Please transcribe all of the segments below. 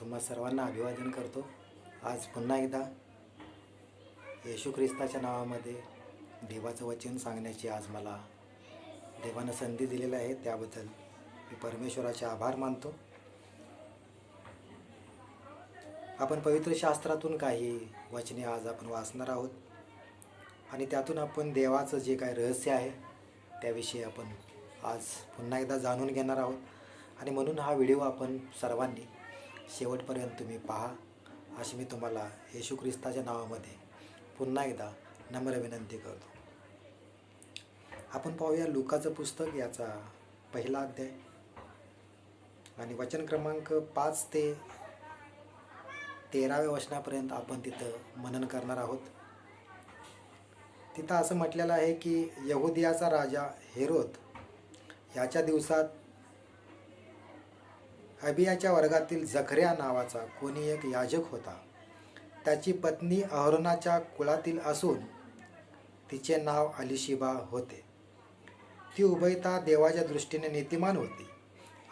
तुम्हा सर्वांना अभिवादन करतो। आज पुन्हा एकदा येशू ख्रिस्ताच्या नावामध्ये देवाचं वचन सांगण्याची आज मला देवानं संधी दिलेली आहे, त्याबद्दल मी परमेश्वराचे आभार मानतो। आपण पवित्र शास्त्रातून काही वचने आज आपण वाचणार आहोत आणि त्यातून आपण देवाचं जे काही रहस्य आहे त्याविषयी आपण आज पुन्हा एकदा जाणून घेणार आहोत। आणि म्हणून हा व्हिडिओ आपण सर्वांनी शेवटपर्यंत तुम्ही पहा, अशी मी तुम्हाला येशू ख्रिस्ताच्या नावामध्ये पुन्हा एकदा नम्र विनंती करतो। आपण पाहूया लूकाचं पुस्तक याचा पहिला अध्याय आणि वचन क्रमांक 5 ते 13व्या वचनापर्यंत आपण तिथं मनन करणार आहोत। तिथं असं म्हटलेलं आहे की यहुदियाचा राजा हेरोद याच्या दिवसात अबियाच्या वर्गातील जखर्या नावाचा कोणी एक याजक होता। त्याची पत्नी अहरोनाच्या कुळातील असून तिचे नाव अलिशिबा होते। ती उभयता देवाच्या दृष्टीने नीतिमान होती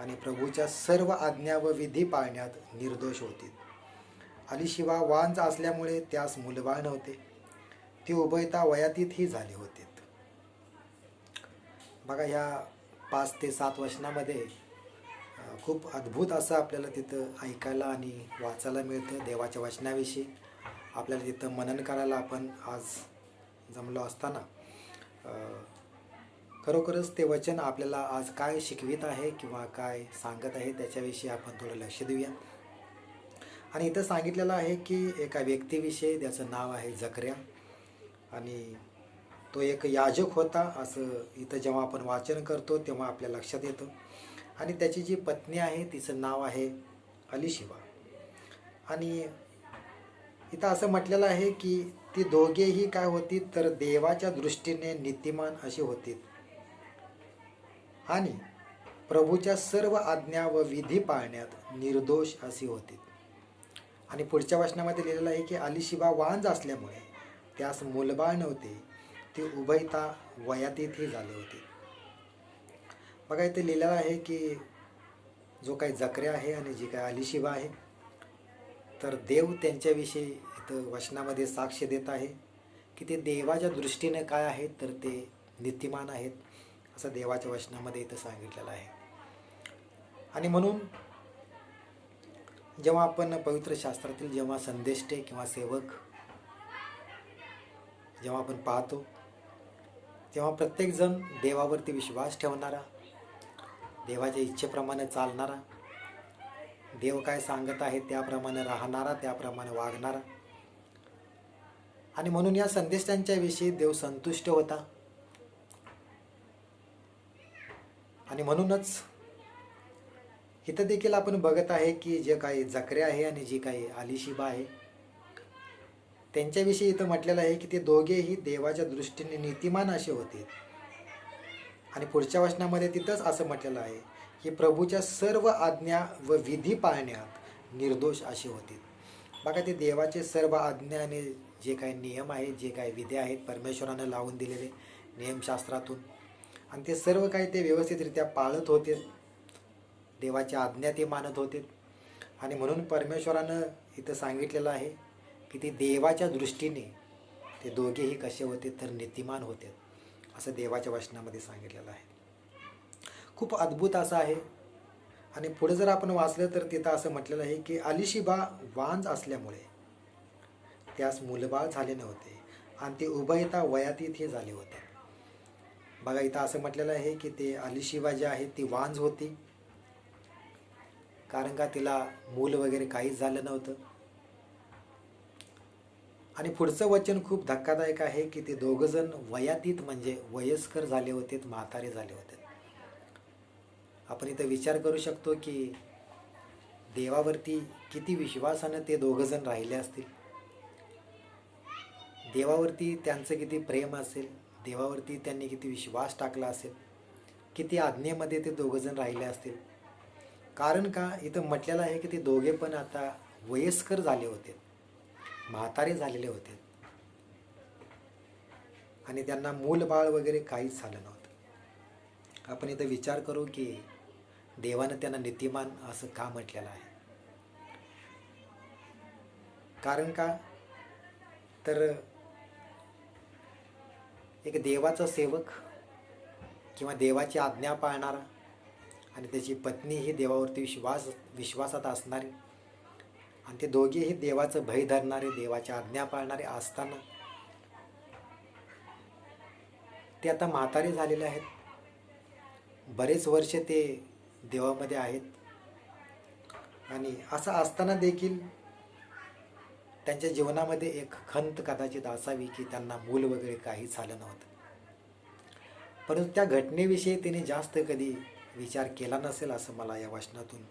आणि प्रभूच्या सर्व आज्ञा व विधी पाळण्यात निर्दोष होती। अलिशिबा वांज असल्यामुळे त्यास मूलबाळ नव्हते। ती उभयता वयातीतही झाले होते। बघा, ह्या 5 ते 7 वचनामध्ये खूप अद्भुत असं आपल्याला तिथं ऐकायला आणि वाचायला मिळतं। देवाच्या वचनाविषयी आपल्याला तिथं मनन करायला आपण आज जमलो असताना खरोखरच ते वचन आपल्याला आज काय शिकवित आहे किंवा काय सांगत आहे त्याच्याविषयी आपण थोडं लक्ष देऊया। आणि इथं सांगितलेलं आहे की एका व्यक्तीविषयी, त्याचं नाव आहे जकर्या आणि तो एक याजक होता, असं इथं जेव्हा आपण वाचन करतो तेव्हा आपल्या लक्षात येतं। आणि त्याची जी पत्नी आहे तिचं नाव आहे अलिशिबा। आणि इथं असं म्हटलेलं आहे की ती दोघेही काय होती तर देवाच्या दृष्टीने नीतिमान अशी होती आणि प्रभूच्या सर्व आज्ञा व विधी पाळण्यात निर्दोष अशी होती। आणि पुढच्या वचनामध्ये लिहिलेलं आहे की अलिशिबा वांज असल्यामुळे त्यास मूलबाळ नव्हते। ती उभयता वयातीतही झाले होते। बघा, इथे लिहिलेलं आहे की जो काही जकर्या आहे आणि जी काही अलिशिबा आहे, तर देव त्यांच्याविषयी इथं वचनामध्ये साक्ष देत आहे की ते देवाच्या दृष्टीने काय आहेत तर ते नीतिमान आहेत, असं देवाच्या वचनामध्ये इथं सांगितलेलं आहे। आणि म्हणून जेव्हा आपण पवित्र शास्त्रातील जेव्हा संदेष्टे किंवा सेवक जेव्हा आपण पाहतो तेव्हा प्रत्येकजण देवावरती विश्वास ठेवणारा, देवाच्या इच्छेप्रमाणे चालणारा, देव काय सांगत आहे त्याप्रमाणे राहणारा, त्याप्रमाणे वागणारा। आणि म्हणून या संदेशांच्या विषयी देव संतुष्ट होता। आणि म्हणूनच इथं देखील आपण बघत आहे की जे काही जकर्या आहे आणि जी काही अलिशिबा आहे त्यांच्याविषयी इथं म्हटलेलं आहे की ते दोघेही देवाच्या दृष्टीने नीतिमान असे होते। आणि पुढच्या वचनामध्ये तिथंच असं म्हटलेलं आहे की प्रभूच्या सर्व आज्ञा व विधी पाळण्यात निर्दोष असे होते। बघा, ते देवाचे सर्व आज्ञा आणि जे काही नियम आहेत, जे काही विधी आहेत परमेश्वरानं लावून दिलेले नियमशास्त्रातून, आणि ते सर्व काही ते व्यवस्थितरित्या पाळत होते, देवाच्या आज्ञा ते मानत होते। आणि म्हणून परमेश्वरानं इथं सांगितलेलं आहे की ते देवाच्या दृष्टीने ते दोघेही कसे होते तर नीतिमान होते, असं देवाच्या वचनामध्ये सांगितलेलं आहे। खूप अद्भुत असं आहे। आणि पुढे जर आपण वाचलं तर तिथं असं म्हटलेलं आहे की अलिशिबा वांज असल्यामुळे त्यास मूलबाळ झाले नव्हते आणि ते उभयता वयातीतही झाले होते। बघा, इथं असं म्हटलेलं आहे की ते अलिशिबा जी आहे ती वांज होती, कारण का तिला मूल वगैरे काहीच झालं नव्हतं। आणि पुढचं वचन खूप धक्कादायक आहे की ते दोघंजण वयातीत म्हणजे वयस्कर झाले होते, म्हातारे झाले होते। आपण इथं विचार करू शकतो की देवावरती किती विश्वासानं ते दोघंजण राहिले असतील, देवावरती त्यांचं किती प्रेम असेल, देवावरती त्यांनी किती विश्वास टाकला असेल, किती आज्ञेमध्ये ते दोघंजण राहिले असतील। कारण का इथं म्हटलेलं आहे की ते दोघे पण आता वयस्कर झाले होते, म्हातारे झालेले होते आणि त्यांना मूलबाळ वगैरे काहीच झालं नव्हतं। आपण इथं विचार करू की देवानं त्यांना नीतिमान असं का म्हटलेलं आहे। कारण का तर एक देवाचा सेवक किंवा देवाची आज्ञा पाळणारा आणि त्याची पत्नी ही देवावरती विश्वासात असणारी आणि ते दोघेही देवाचं भय धरणारे, देवाची आज्ञा पाळणारे असताना ते आता म्हातारे झालेले आहेत. बरेच वर्ष ते देवामध्ये आहेत आणि असं असताना देखील त्यांच्या जीवनामध्ये एक खंत कदाचित असावी की त्यांना मूल वगैरे काही झालं नव्हतं. परंतु त्या घटनेविषयी तिने जास्त कधी विचार केला नसेल असं मला या वचनातून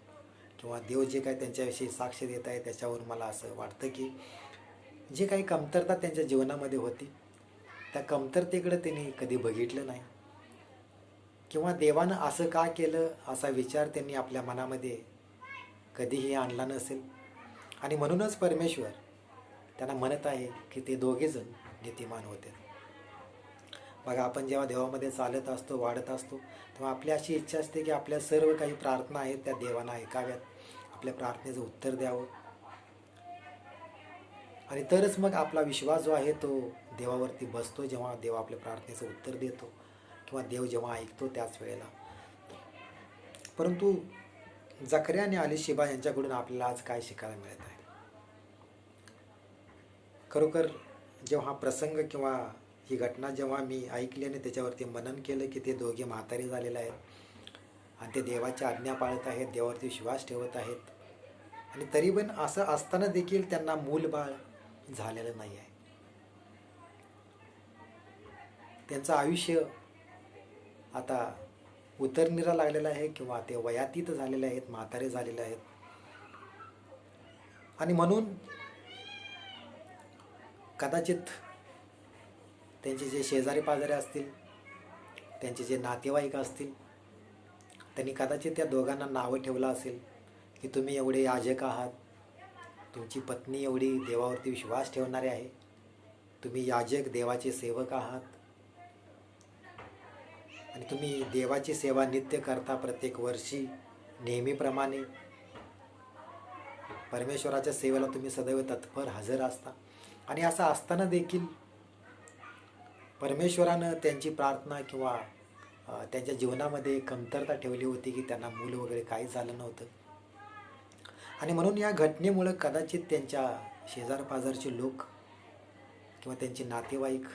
किंवा देव जे काही त्यांच्याविषयी साक्ष देत आहे त्याच्यावरून मला असं वाटतं की जे काही कमतरता त्यांच्या जीवनामध्ये होती त्या कमतरतेकडे त्यांनी कधी बघितलं नाही किंवा देवानं असं का केलं असा विचार त्यांनी आपल्या मनामध्ये कधीही आणला नसेल. आणि म्हणूनच परमेश्वर त्यांना म्हणत आहे की ते दोघेजण नीतिमान होते. बघा, आपण जेव्हा देवामध्ये चालत असतो, वाढत असतो, तेव्हा आपली अशी इच्छा असते की आपल्या सर्व काही प्रार्थना आहेत त्या देवांना ऐकाव्यात, आपल्या प्रार्थनेचं उत्तर द्यावं आणि तरच मग आपला विश्वास जो आहे तो देवावरती बसतो जेव्हा देव आपल्या प्रार्थनेचं उत्तर देतो किंवा देव जेव्हा ऐकतो त्याच वेळेला. परंतु जकर्या आणि अलीशिबा यांच्याकडून आपल्याला आज काय शिकायला मिळत आहे? खरोखर जेव्हा हा प्रसंग किंवा ही घटना जेव्हा मी ऐकली आणि त्याच्यावरती मनन केलं की ते दोघे म्हातारे झालेले आहेत आणि ते देवाच्या आज्ञा पाळत आहेत, देवावरती विश्वास ठेवत आहेत आणि तरी पण असं असताना देखील त्यांना मूलबाळ झालेलं नाही आहे. त्यांचं आयुष्य आता उतरनिरा लागलेलं आहे किंवा ते वयातीत झालेले आहेत, म्हातारे झालेले आहेत आणि म्हणून कदाचित त्यांचे जे शेजारी पाजारी असतील, त्यांचे जे नातेवाईक असतील, त्यांनी कदाचित त्या दोघांना नावं ठेवलं असेल की तुम्ही एवढे याजक आहात, तुमची पत्नी एवढी देवावरती विश्वास ठेवणारी आहे, तुम्ही याजक देवाचे सेवक आहात आणि तुम्ही देवाची सेवा नित्य करता प्रत्येक वर्षी नेहमीप्रमाणे परमेश्वराच्या सेवेला तुम्ही सदैव तत्पर हजर असता. आणि असं असताना देखील परमेश्वरानं त्यांची प्रार्थना किंवा त्यांच्या जीवनामध्ये कमतरता ठेवली होती की त्यांना मूल वगैरे काही झालं नव्हतं आणि म्हणून या घटनेमुळं कदाचित त्यांच्या शेजारपाजारचे लोक किंवा त्यांचे नातेवाईक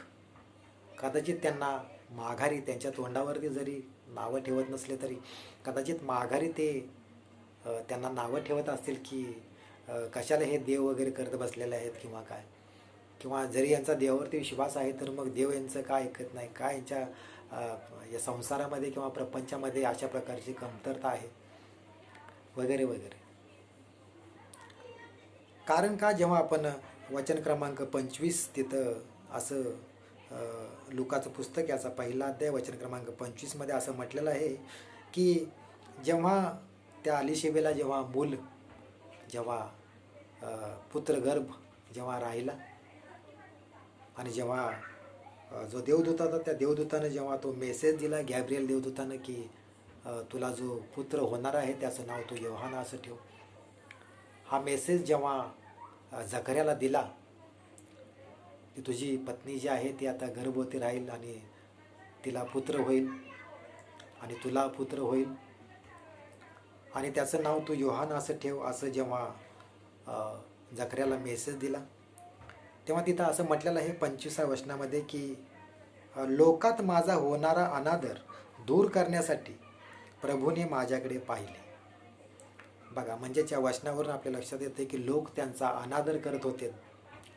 कदाचित त्यांना माघारी, त्यांच्या तोंडावरती जरी नावं ठेवत नसले तरी कदाचित माघारी ते त्यांना नावं ठेवत असतील की कशाला हे देव वगैरे करत बसलेले आहेत किंवा काय, किंवा जरी यांचा देवावरती विश्वास आहे तर मग देव यांचं काय ऐकत नाही, काय यांच्या या संसारामध्ये किंवा प्रपंचामध्ये अशा प्रकारची कमतरता आहे वगैरे वगैरे. कारण का जेव्हा आपण वचन क्रमांक 25 तिथं असं लुकाचं पुस्तक याचा पहिला अध्याय वचन क्रमांक 25 मध्ये असं म्हटलेलं आहे की जेव्हा त्या अलीशिबेला जेव्हा पुत्रगर्भ जेव्हा राहिला आणि जेव्हा जो देवदूत होता त्या देवदूतानं जेव्हा तो मेसेज दिला गॅब्रिएल देवदूतानं की तुला जो पुत्र होणार आहे त्याचं नाव तू योहाना असं ठेव, हा मेसेज जेव्हा जकर्याला दिला की तुझी पत्नी जी आहे ती आता गर्भवती राहील आणि तिला पुत्र होईल आणि तुला पुत्र होईल आणि त्याचं नाव तू योहाना असं ठेव, असं जेव्हा जकर्याला मेसेज दिला तेव्हा तिथं असं म्हटलेलं आहे 25व्या वचनामध्ये की लोकात माझा होणारा अनादर दूर करण्यासाठी प्रभूने माझ्याकडे पाहिले. बघा, म्हणजे त्या वचनावरून आपल्या लक्षात येते की लोक त्यांचा अनादर करत होते,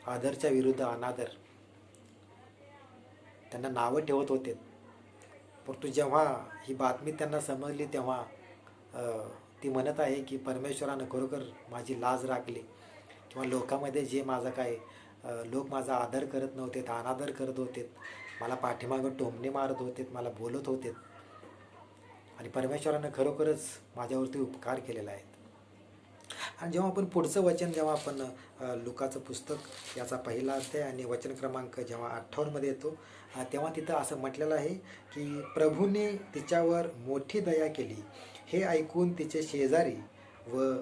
आदरच्या विरुद्ध अनादर, त्यांना नावं ठेवत होते. परंतु जेव्हा ही बातमी त्यांना समजली तेव्हा ती म्हणत आहे की परमेश्वरानं खरोखर माझी लाज राखली किंवा लोकांमध्ये जे माझा काय लोक माझा आदर करत नव्हते, अनादर करत होते, मला पाठीमागं टोमणे मारत होते, मला बोलत होते आणि परमेश्वरानं खरोखरच माझ्यावरती उपकार केलेला आहे. आणि जेव्हा आपण पुढचं वचन जेव्हा आपण लुकाचं पुस्तक याचा पहिला अध्याय आणि वचन क्रमांक जेव्हा 58 मध्ये येतो तेव्हा तिथं असं म्हटलेलं आहे की प्रभूने तिच्यावर मोठी दया केली, हे ऐकून तिचे शेजारी व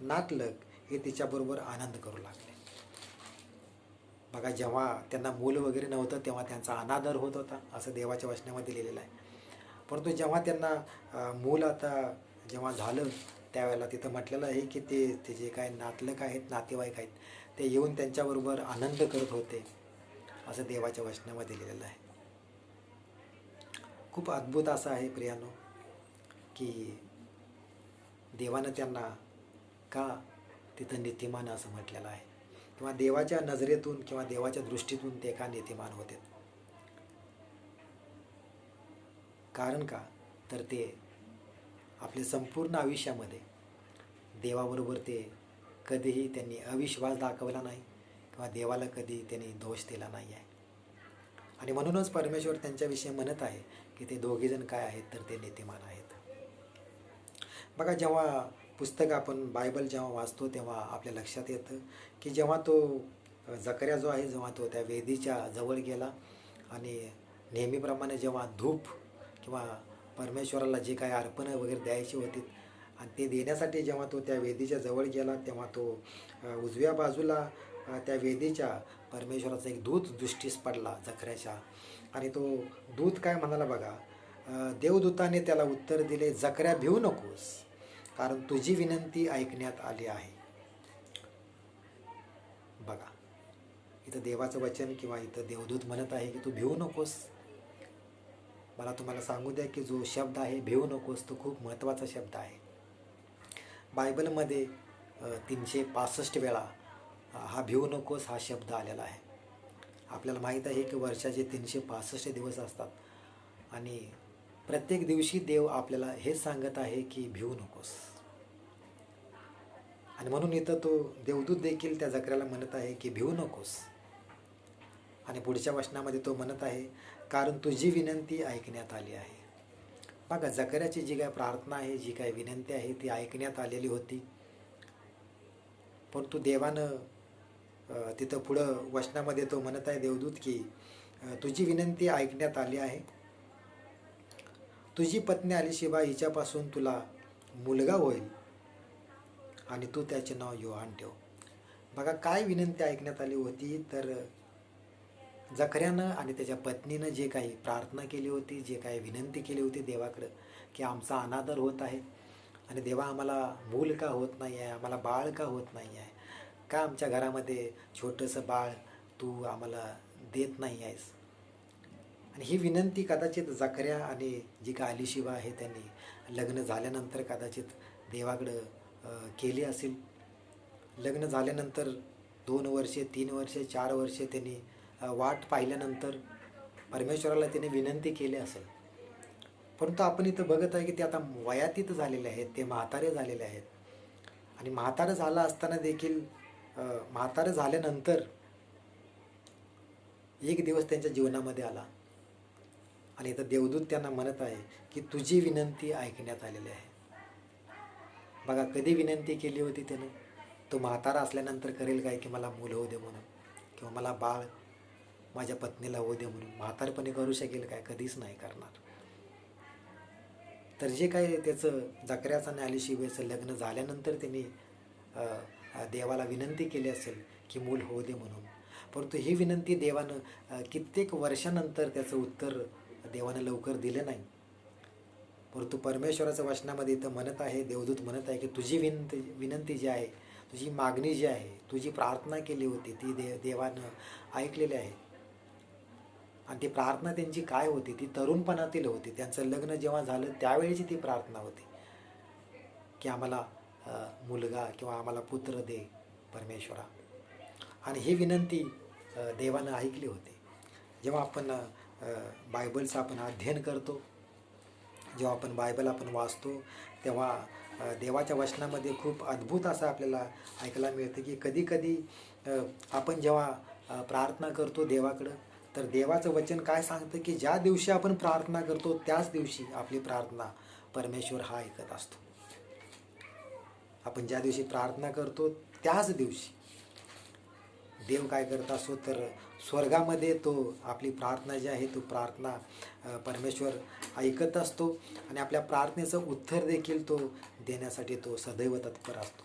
नातलग हे तिच्याबरोबर आनंद करू लागले. बघा, जेव्हा त्यांना मूल वगैरे नव्हतं तेव्हा त्यांचा अनादर होत होता, असं देवाच्या वचनामध्ये लिहिलेलं आहे. परंतु जेव्हा त्यांना मूल आता जेव्हा झालं, त्यावेळेला तिथं म्हटलेलं आहे की ते जे काय नातलग आहेत, नातेवाईक आहेत, ते येऊन त्यांच्याबरोबर आनंद करत होते, असं देवाच्या वचनामध्ये लिहिलेलं आहे. खूप अद्भुत असं आहे प्रियानो, की देवानं त्यांना का तिथं नीतिमान असं म्हटलेलं आहे, किंवा देवाच्या नजरेतून किंवा देवाच्या दृष्टीतून ते का नीतिमान होते. कारण का, तर ते आपल्या संपूर्ण आयुष्यामध्ये देवाबरोबर ते कधीही त्यांनी अविश्वास दाखवला नाही किंवा देवाला कधी त्यांनी दोष दिला नाही आहे. आणि म्हणूनच परमेश्वर त्यांच्याविषयी म्हणत आहे की ते दोघेजण काय आहेत, तर ते नीतिमान आहेत. बघा, जेव्हा पुस्तक आपण बायबल जेव्हा वाचतो तेव्हा आपल्या लक्षात येतं की जेव्हा तो जकर्या जो आहे, जेव्हा तो त्या वेदीच्या जवळ गेला आणि नेहमीप्रमाणे जेव्हा धूप किंवा परमेश्वराला जे काही अर्पणं वगैरे द्यायची होती आणि ते देण्यासाठी जेव्हा तो त्या वेदीच्या जवळ गेला, तेव्हा तो उजव्या बाजूला त्या वेदीच्या परमेश्वराचा एक दूत दृष्टीस पडला जकर्याच्या. आणि तो दूत काय म्हणाला बघा, देवदूताने त्याला उत्तर दिले, जकर्या भिवू नकोस, कारण तुझी विनंती ऐकण्यात आली आहे. बघा, इथं देवाचं वचन किंवा इथं देवदूत म्हणत आहे की तू भिवू नकोस. मला तुम्हाला सांगू द्या की जो शब्द आहे भिवू नकोस, तो खूप महत्त्वाचा शब्द आहे. बायबलमध्ये 365 वेळा हा भिवू नकोस हा शब्द आलेला आहे. आपल्याला माहीत आहे की वर्षाचे 365 दिवस असतात आणि प्रत्येक दिवशी देव आपल्याला हेच सांगत आहे की भिवू नकोस. आणि म्हणून इथं तो देवदूत देखील त्या जकर्याला म्हणत आहे की भिवू नकोस. आणि पुढच्या वचनामध्ये तो म्हणत आहे, कारण तुझी विनंती ऐकण्यात आली आहे. बघा, जकर्याची जी काय प्रार्थना आहे, जी काय विनंती आहे, ती ऐकण्यात आलेली होती. परंतु देवानं तिथं पुढं वचनामध्ये तो म्हणत आहे देवदूत की तुझी विनंती ऐकण्यात आली आहे. तुझी पत्नी अलीशिबा हिच्यापासून तुला मुलगा होईल आणि तू त्याचे नाव योहान ठेव. बघा, काय विनंती ऐकण्यात आली होती, तर जकर्यानं आणि त्याच्या पत्नीनं जे काही प्रार्थना केली होती, जे काही विनंती केली होती देवाकडं की आमचा अनादर होत आहे आणि देवा आम्हाला मूल का होत नाही आहे, आम्हाला बाळ का होत नाही आहे, का आमच्या घरामध्ये छोटंसं बाळ तू आम्हाला देत नाही आहेस. आणि ही विनंती कदाचित जकर्या आणि जी का अलीशिबा आहे त्यांनी लग्न झाल्यानंतर कदाचित देवाकडं केली असेल. लग्न झाल्यानंतर 2 वर्षे, 3 वर्षे, 4 वर्षे त्यांनी वाट पाहिल्यानंतर परमेश्वराला त्याने विनंती केली असेल. परंतु आपण इथं बघत आहे की ते आता वयातीत झालेले आहेत, ते म्हातारे झालेले आहेत. आणि म्हातारं झालं असताना देखील म्हातारं झाल्यानंतर एक दिवस त्यांच्या जीवनामध्ये आला आणि इथं देवदूत त्यांना म्हणत आहे की तुझी विनंती ऐकण्यात आलेली आहे. बघा, कधी विनंती केली होती त्यानं, तो म्हातारा असल्यानंतर करेल काय की मला मुलं होऊ दे म्हणून, किंवा मला बाळ माझ्या पत्नीला होऊ दे म्हणून. म्हातारपणे करू शकेल काय? कधीच नाही करणार. तर जे काही त्याचं जकर्याचं आणि अलीशिबेचं लग्न झाल्यानंतर त्यांनी देवाला विनंती केली असेल की मूल होऊ दे म्हणून. परंतु ही विनंती देवानं कित्येक वर्षानंतर त्याचं उत्तर देवानं लवकर दिलं नाही. परंतु परमेश्वराच्या वचनामध्ये इथं म्हणत आहे, देवदूत म्हणत आहे की तुझी विनंती जी आहे, तुझी मागणी जी आहे, तुझी प्रार्थना केली होती ती देवानं ऐकलेली आहे. आणि ती प्रार्थना त्यांची काय होती, ती तरुणपणातील होती. त्यांचं लग्न जेव्हा झालं त्यावेळीची ती प्रार्थना होती की आम्हाला मुलगा किंवा आम्हाला पुत्र दे परमेश्वरा. आणि ही विनंती देवानं ऐकली होती. जेव्हा आपण बायबलचं आपण अध्ययन करतो, जेव्हा आपण बायबल आपण वाचतो, तेव्हा देवाच्या वचनामध्ये खूप अद्भुत असं आपल्याला ऐकायला मिळतं की कधीकधी आपण जेव्हा प्रार्थना करतो देवाकडं, तर देवाचं वचन काय सांगतं की ज्या दिवशी आपण प्रार्थना करतो त्याच दिवशी आपली प्रार्थना परमेश्वर हा ऐकत असतो. आपण ज्या दिवशी प्रार्थना करतो त्याच दिवशी देव काय करत असतो, तर स्वर्गामध्ये तो आपली प्रार्थना जी आहे तो प्रार्थना परमेश्वर ऐकत असतो आणि आपल्या प्रार्थनेचं उत्तर देखील तो देण्यासाठी तो सदैव तत्पर असतो.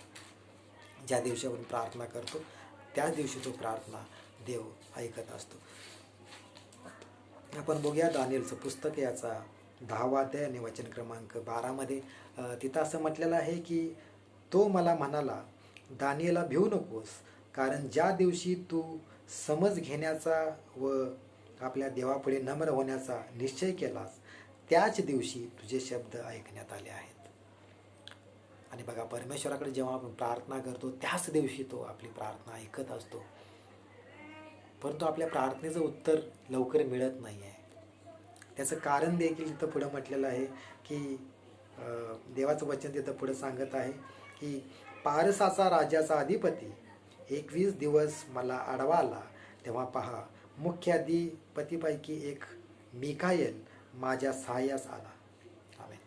ज्या दिवशी आपण प्रार्थना करतो त्याच दिवशी तो प्रार्थना देव ऐकत असतो. आपण बघूया दानिएलचं पुस्तक याचा 10वा अध्याय आणि वचन क्रमांक 12मध्ये तिथं असं म्हटलेलं आहे की तो मला म्हणाला, दानिएला भिवू नकोस, कारण ज्या दिवशी तू समज घेण्याचा व आपल्या देवापुढे नम्र होण्याचा निश्चय केलास त्याच दिवशी तुझे शब्द ऐकण्यात आले आहेत. आणि बघा, परमेश्वराकडे जेव्हा आपण प्रार्थना करतो त्याच दिवशी तो आपली प्रार्थना ऐकत असतो, परंतु आपल्या प्रार्थनेचं उत्तर लवकर मिळत नाही आहे. त्याचं कारण देखील तिथं पुढं म्हटलेलं आहे की देवाचं वचन तिथं पुढं सांगत आहे की पारसाचा राजाचा अधिपती 21 दिवस मला आडवा आला, तेव्हा पहा मुख्याधिपतीपैकी एक मिकाएल माझ्या सहाय्यास आला. आमेन.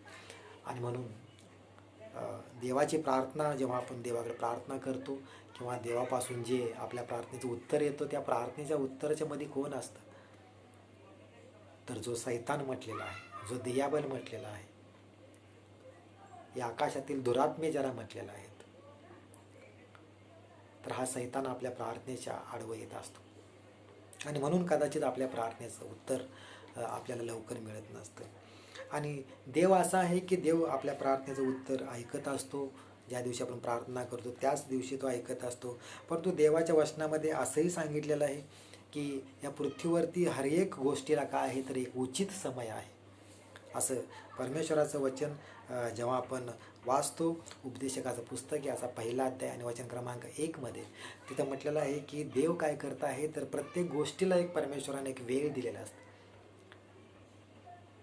आणि म्हणून देवाची प्रार्थना, जेव्हा आपण देवाकडे प्रार्थना करतो किंवा देवापासून जे आपल्या प्रार्थनेचं उत्तर येतं, त्या प्रार्थनेच्या उत्तराच्या मध्ये कोण असतं? तर जो सैतान म्हटलेला आहे, जो दियाबल म्हटलेला आहे, या आकाशातील दुरात्मे ज्याला म्हटलेला आहेत, तर हा सैतान आपल्या प्रार्थनेच्या आडवं येत असतो. आणि म्हणून कदाचित आपल्या प्रार्थनेचं उत्तर आपल्याला लवकर मिळत नसतं. आणि देव असा आहे की देव आपल्या प्रार्थनेचं उत्तर ऐकत असतो. ज्या दिवशी आपण प्रार्थना करतो त्याच दिवशी तो ऐकत असतो. परंतु देवाच्या वचनामध्ये असंही सांगितलेलं आहे की या पृथ्वीवरती हर एक गोष्टीला काय आहे, तर एक उचित समय आहे. असं परमेश्वराचं वचन जेव्हा आपण वाचतो, उपदेशकाचं पुस्तक याचा 1ला अध्याय आणि वचन क्रमांक 1मध्ये तिथं म्हटलेलं आहे की देव काय करत आहे, तर प्रत्येक गोष्टीला एक परमेश्वराने एक वेळ दिलेला असतो.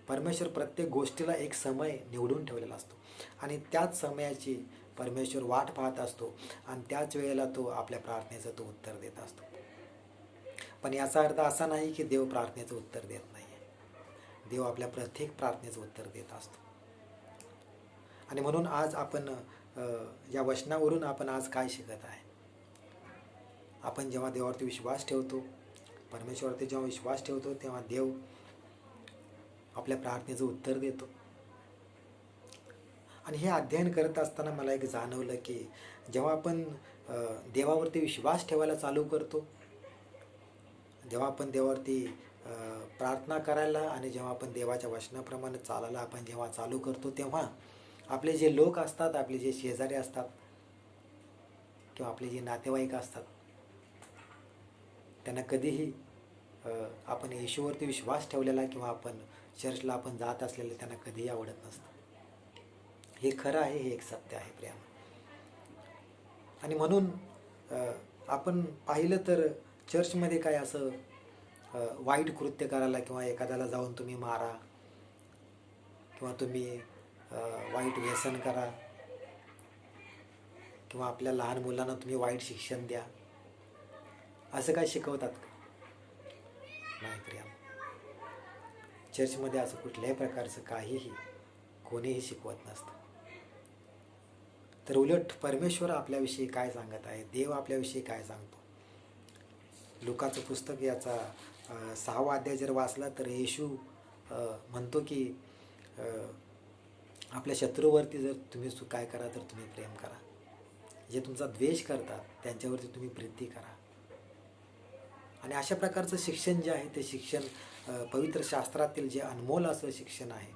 परमेश्वर प्रत्येक गोष्टीला एक समय निवडून ठेवलेला असतो आणि त्याच समयाची परमेश्वर वाट पाहत असतो आणि त्याच वेळेला तो आपल्या प्रार्थनेचं तो उत्तर देत असतो. पण याचा अर्थ असा नाही की देव प्रार्थनेचं उत्तर देत नाही. देव आपल्या प्रत्येक प्रार्थनेचं उत्तर देत असतो. आणि म्हणून आज आपण या वचनावरून आपण आज काय शिकत आहे? आपण जेव्हा देवावरती विश्वास ठेवतो, परमेश्वरावरती जेव्हा विश्वास ठेवतो, तेव्हा देव आपल्या प्रार्थनेचं उत्तर देतो. आणि हे अध्ययन करत असताना मला एक जाणवलं की जेव्हा आपण देवावरती विश्वास ठेवायला चालू करतो, जेव्हा आपण देवावरती प्रार्थना करायला आणि जेव्हा आपण देवाच्या वचनाप्रमाणे चालायला आपण जेव्हा चालू करतो, तेव्हा आपले जे लोक असतात, आपले जे शेजारी असतात किंवा आपले जे नातेवाईक असतात, त्यांना कधीही आपण येशूवरती विश्वास ठेवलेला किंवा आपण चर्चला आपण जात असलेलं त्यांना कधीही आवडत नसतं. हे खरं आहे, हे एक सत्य आहे प्रिया. आणि म्हणून आपण पाहिलं तर चर्चमध्ये काय असं वाईट कृत्य करायला किंवा एखाद्याला जाऊन तुम्ही मारा किंवा तुम्ही वाईट व्यसन करा किंवा आपल्या लहान मुलांना तुम्ही वाईट शिक्षण द्या, असं काय शिकवतात का? नाही प्रिया. चर्चमध्ये असं कुठल्याही प्रकारचं काहीही कोणीही शिकवत नसतं. तर उलट परमेश्वर आपल्याविषयी काय सांगत आहे, देव आपल्याविषयी काय सांगतो? लुकाचं पुस्तक याचा 6वा अध्याय जर वाचला तर येशू म्हणतो की आपल्या शत्रूवरती जर तुम्ही काय करा, तर तुम्ही प्रेम करा. जे तुमचा द्वेष करतात त्यांच्यावरती तुम्ही प्रीती करा. आणि अशा प्रकारचं शिक्षण जे आहे ते शिक्षण पवित्र शास्त्रातील जे अनमोल असं शिक्षण आहे,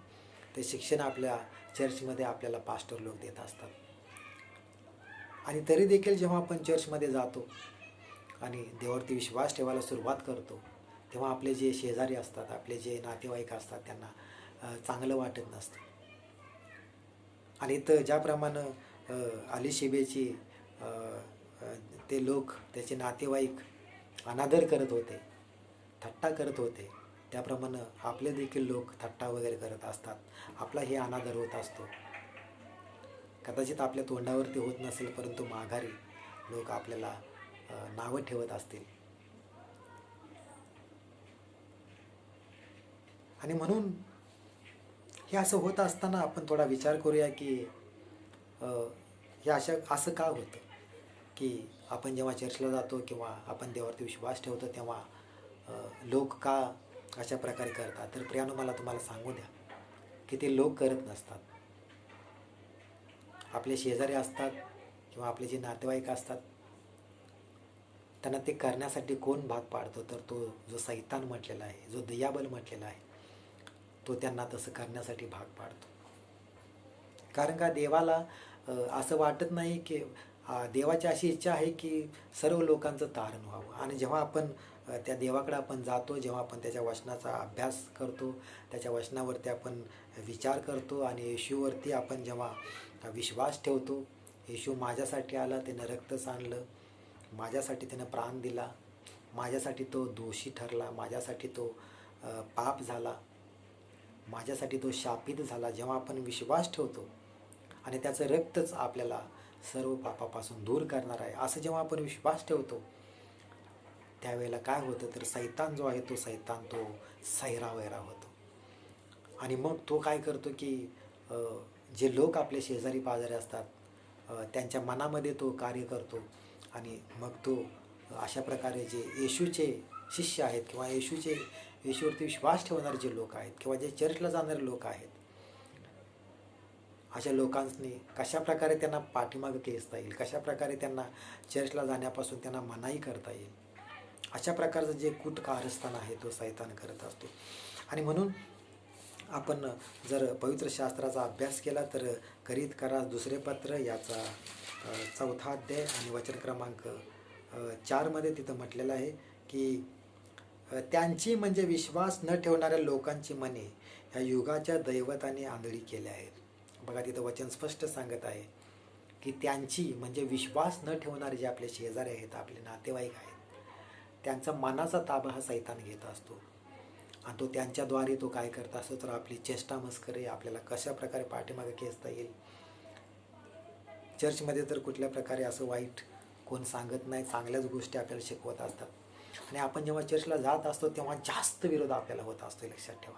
ते शिक्षण आपल्या चर्चमध्ये आपल्याला पास्टर लोक देत असतात. आणि तरी देखील जेव्हा आपण चर्चमध्ये जातो आणि देवावरती विश्वास ठेवायला सुरुवात करतो, तेव्हा आपले जे शेजारी असतात, आपले जे नातेवाईक असतात, त्यांना चांगलं वाटत नसतं. आणि तर ज्याप्रमाणे अलिशिबेची ते लोक, त्याचे नातेवाईक अनादर करत होते, थट्टा करत होते, त्याप्रमाणे आपले देखील लोक थट्टा वगैरे करत असतात. आपला हे अनादर होत असतो. कदाचित आपल्या तोंडावरती होत नसेल, परंतु माघारी लोक आपल्याला नावं ठेवत असतील. आणि म्हणून हे असं होत असताना आपण थोडा विचार करूया की हे असं का होतं की आपण जेव्हा चर्चला जातो किंवा आपण देवावरती विश्वास ठेवतो, तेव्हा लोक का अशा प्रकारे करतात? तर प्रियानो, मला तुम्हाला सांगू द्या की ते लोक करत नसतात. आपले शेजारी असतात किंवा आपले जे नातेवाईक असतात, त्यांना ते करण्यासाठी कोण भाग पाडतो, तर तो जो सैतान म्हटलेला आहे, जो दयाबल म्हटलेला आहे, तो त्यांना तसं करण्यासाठी भाग पाडतो. कारण का देवाला असं वाटत नाही की देवाची अशी इच्छा आहे की सर्व लोकांचं तारण व्हावं. आणि जेव्हा आपण त्या देवाकडे आपण जातो, जेव्हा आपण त्याच्या वचनाचा अभ्यास करतो, त्याच्या वचनावरती आपण विचार करतो आणि येशूवरती आपण जेव्हा विश्वास ठेवतो, येशू माझ्यासाठी आला, त्यानं रक्त सांडलं, माझ्यासाठी त्यानं प्राण दिला, माझ्यासाठी तो दोषी ठरला, माझ्यासाठी तो पाप झाला, माझ्यासाठी तो शापित झाला. जेव्हा आपण विश्वास ठेवतो आणि त्याचं रक्तच आपल्याला सर्व पापापासून दूर करणार आहे, असं जेव्हा आपण विश्वास ठेवतो, त्यावेळेला काय होतं, तर सैतान जो आहे तो सैतान तो सैरावैरा होतो. आणि मग तो काय करतो की जे लोक आपले शेजारी पाजारी असतात, त्यांच्या मनामध्ये तो कार्य करतो. आणि मग तो अशा प्रकारे जे येशूचे शिष्य आहेत किंवा येशूवरती विश्वास ठेवणारे जे लोक आहेत किंवा जे चर्चला जाणारे लोक आहेत, अशा लोकांनी कशाप्रकारे त्यांना पाठीमागं खेचता येईल, कशाप्रकारे त्यांना चर्चला जाण्यापासून त्यांना मनाई करता येईल, अशा प्रकारचं जे कूट कारस्थान आहे तो सैतान करत असतो. आणि म्हणून आपण जर पवित्र शास्त्राचा अभ्यास केला तर करीत करा दुसरे पत्र याचा 4 अध्याय आणि वचन क्रमांक 4 तिथं म्हटलेलं आहे की त्यांची म्हणजे विश्वास न ठेवणाऱ्या लोकांची मने ह्या युगाच्या दैवताने आंधळी केल्या आहेत. बघा तिथं वचन स्पष्ट सांगत आहे की त्यांची म्हणजे विश्वास न ठेवणारे जे आपले शेजारी आहेत, आपले नातेवाईक आहेत, त्यांचा मनाचा ताबा हा सैतान घेत असतो. आणि तो त्यांच्याद्वारे तो काय करत असतो, तर आपली चेष्टा मस्करी, आपल्याला कशा प्रकारे पाठीमागे खेचता येईल. चर्चमध्ये तर कुठल्या प्रकारे असं वाईट कोण सांगत नाही, चांगल्याच गोष्टी आपल्याला शिकवत असतात. आणि आपण जेव्हा चर्चला जात असतो तेव्हा जास्त विरोध आपल्याला होत असतो. लक्षात ठेवा,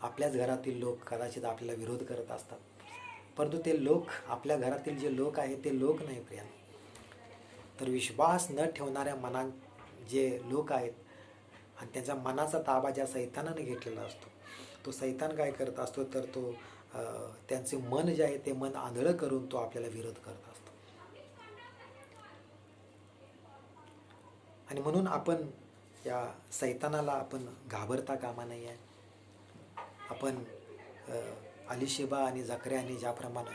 आपल्याच घरातील लोक कदाचित आपल्याला विरोध करत असतात, परंतु ते लोक, आपल्या घरातील जे लोक आहेत ते लोक नाही प्रिया. तर विश्वास न ठेवणाऱ्या जे लोक आहेत आणि त्यांच्या मनाचा ताबा ज्या सैतानाने घेतलेला असतो, तो सैतान काय करत असतो, तर तो त्यांचे मन जे आहे ते मन आंधळं करून तो आपल्याला विरोध करत असतो. आणि म्हणून आपण या सैतानाला आपण घाबरता कामा नाही आहे. आपण अलिशेबा आणि जकर्याने ज्याप्रमाणे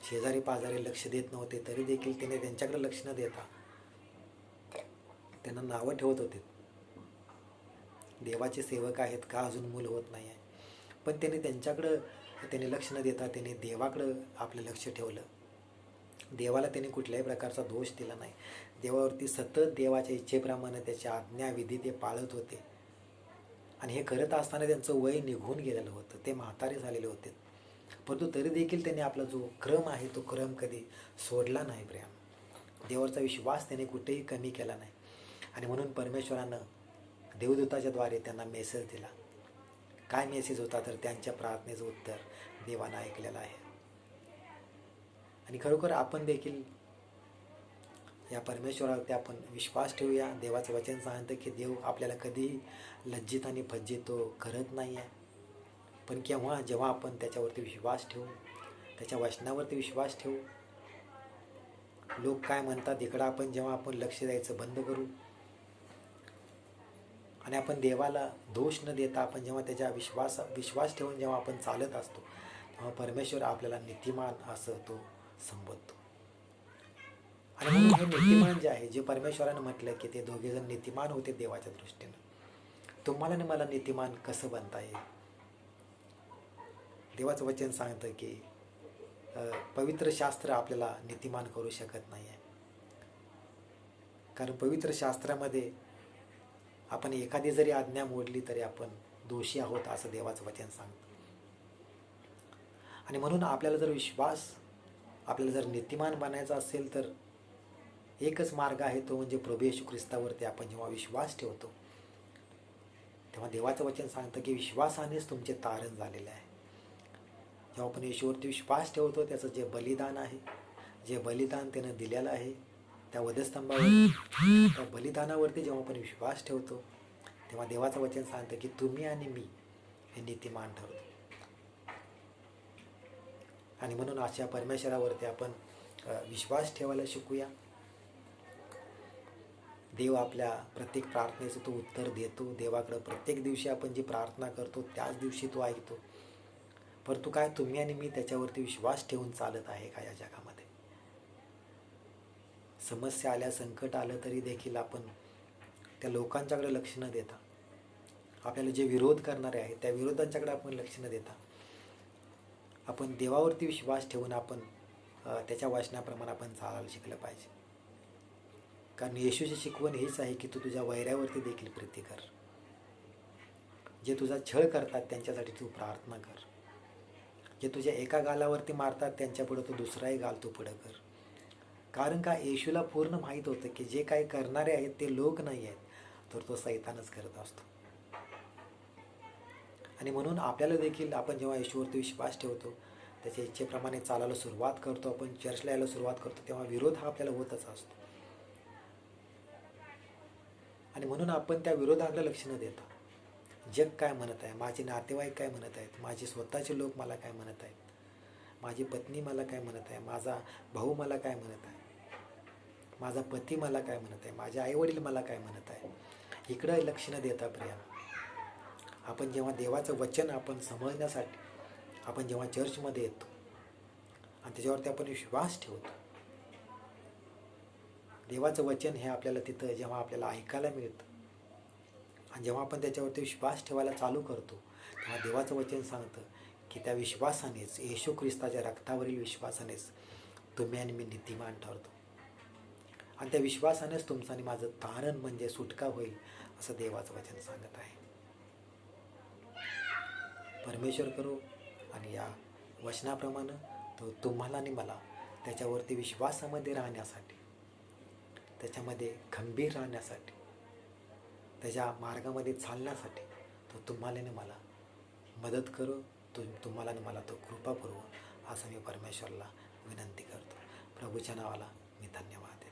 शेजारी पाजारी लक्ष देत नव्हते, तरी देखील त्याने त्यांच्याकडे लक्ष न देता त्यांना नावं ठेवत होते, देवाचे सेवक आहेत का अजून मूल होत नाही आहे. पण त्याने लक्ष न देता त्याने देवाकडं आपलं लक्ष ठेवलं. देवाला त्याने कुठल्याही प्रकारचा दोष दिला नाही. देवावरती सतत देवाच्या इच्छेप्रमाणे त्याच्या आज्ञाविधी ते पाळत होते. आणि हे करत असताना त्यांचं वय निघून गेलेलं होतं, ते म्हातारे झालेले होते, परंतु तरी देखील त्यांनी आपला जो क्रम आहे तो क्रम कधी सोडला नाही. प्रिया, देवाचा विश्वास त्याने कुठेही कमी केला नाही. आणि म्हणून परमेश्वरानं देवदूताच्या द्वारे त्यांना मेसेज दिला. काय मेसेज होता, तर त्यांच्या प्रार्थनेचं उत्तर देवानं ऐकलेलं आहे. आणि खरोखर आपण देखील या परमेश्वरावरती आपण विश्वास ठेवूया. देवाचं वचन सांगतं की देव आपल्याला कधीही लज्जित आणि फज्जित तो करत नाही आहे. पण जेव्हा आपण त्याच्यावरती विश्वास ठेवू, त्याच्या वचनावरती विश्वास ठेवू, लोक काय म्हणतात इकडं जेव्हा आपण लक्ष द्यायचं बंद करू आणि आपण देवाला दोष न देता आपण जेव्हा त्याच्या विश्वास ठेवून जेव्हा आपण चालत असतो, तेव्हा परमेश्वर आपल्याला नीतिमान असं तो संबोधतो. आणि म्हणून हे नीतिमान जे आहे, जे परमेश्वरानं म्हटलं की ते दोघेजण नीतिमान होते देवाच्या दृष्टीनं, तुम्हाला आणि मला नीतिमान कसं बनता येईल. देवाचं वचन सांगतं की पवित्र शास्त्र आपल्याला नीतिमान करू शकत नाही आहे. कारण पवित्र शास्त्रामध्ये आपण एखादी जरी आज्ञा मोडली तरी आपण दोषी आहोत असं देवाचं वचन सांगतं. आणि म्हणून आपल्याला जर नीतिमान बनायचं असेल तर एकच मार्ग आहे, तो म्हणजे प्रभू येशू ख्रिस्तावरती आपण जेव्हा विश्वास ठेवतो तेव्हा देवाचं वचन सांगतं की विश्वासानेच तुमचे तारण झालेले आहे. जेव्हा आपण येशूवरती विश्वास ठेवतो, त्याचं जे बलिदान आहे, जे बलिदान त्यानं दिलेलं आहे त्या वधस्तंभावर, त्या बलिदानावरती जेव्हा आपण विश्वास ठेवतो तेव्हा देवाचं वचन सांगतं की तुम्ही आणि मी हे नीतिमान ठरतो. आणि म्हणून अशा परमेश्वरावरती आपण विश्वास ठेवायला शिकूया. देव आपल्या प्रत्येक प्रार्थनेचं तो उत्तर देतो. देवाकडं प्रत्येक दिवशी आपण जी प्रार्थना करतो त्याच दिवशी तो ऐकतो. परंतु काय तुम्ही आणि मी त्याच्यावरती विश्वास ठेवून चालत आहे का या जगामध्ये? समस्या आल्या, संकट आलं तरी देखील आपण त्या लोकांच्याकडे लक्ष न देता, आपल्याला जे विरोध करणारे आहेत त्या विरोधांच्याकडे आपण लक्ष न देता, आपण देवावरती विश्वास ठेवून आपण त्याच्या वचनाप्रमाणे आपण चालायला शिकलं पाहिजे. कारण येशूची शिकवण हीच आहे की तू तुझ्या वैऱ्यावरती देखील प्रीती कर. जे तुझा छळ करतात त्यांच्यासाठी तू प्रार्थना कर. जे तुझ्या एका गालावरती मारतात त्यांच्यापुढे तू दुसराही गाल तू पुढं कर. कारण का येशूला पूर्ण माहीत होतं की जे काही करणारे आहेत ते लोक नाही आहेत, तर तो सैतानच करत असतो. आणि म्हणून आपल्याला देखील आपण जेव्हा येशूवरती विश्वास ठेवतो, त्याच्या इच्छेप्रमाणे चालायला सुरुवात करतो, आपण चर्चला यायला सुरुवात करतो, तेव्हा विरोध हा आपल्याला होतच असतो. आणि म्हणून आपण त्या विरोधाकडे लक्ष न देता, जग काय म्हणत आहे, माझे नातेवाईक काय म्हणत आहेत, माझे स्वतःचे लोक मला काय म्हणत आहेत, माझी पत्नी मला काय म्हणत आहे, माझा भाऊ मला काय म्हणत आहे, माझा पती मला काय म्हणत आहे, माझे आईवडील मला काय म्हणत आहे, इकडं लक्ष न देता प्रिया, आपण जेव्हा देवाचं वचन आपण समजण्यासाठी आपण जेव्हा चर्चमध्ये येतो आणि त्याच्यावरती आपण विश्वास ठेवतो, देवाचं वचन हे आपल्याला तिथं जेव्हा आपल्याला ऐकायला मिळतं आणि जेव्हा आपण त्याच्यावरती विश्वास ठेवायला चालू करतो, तेव्हा देवाचं वचन सांगतं की त्या विश्वासानेच, येशू ख्रिस्ताच्या रक्तावरील विश्वासानेच तुम्ही आणि मी नीतिमान ठरतो. आणि त्या विश्वासानेच तुमचं आणि माझं तारण म्हणजे सुटका होईल, असं देवाचं वचन सांगत आहे. परमेश्वर करो आणि या वचनाप्रमाणे तो तुम्हाला आणि मला त्याच्यावरती विश्वासामध्ये राहण्यासाठी, त्याच्यामध्ये खंबीर राहण्यासाठी, त्याच्या मार्गामध्ये चालण्यासाठी तो तुम्हाला आणि मला मदत करो. तुम्हाला आणि मला तो कृपा पुरवो, असं मी परमेश्वरला विनंती करतो. प्रभूच्या नावाला मी धन्यवाद देतो.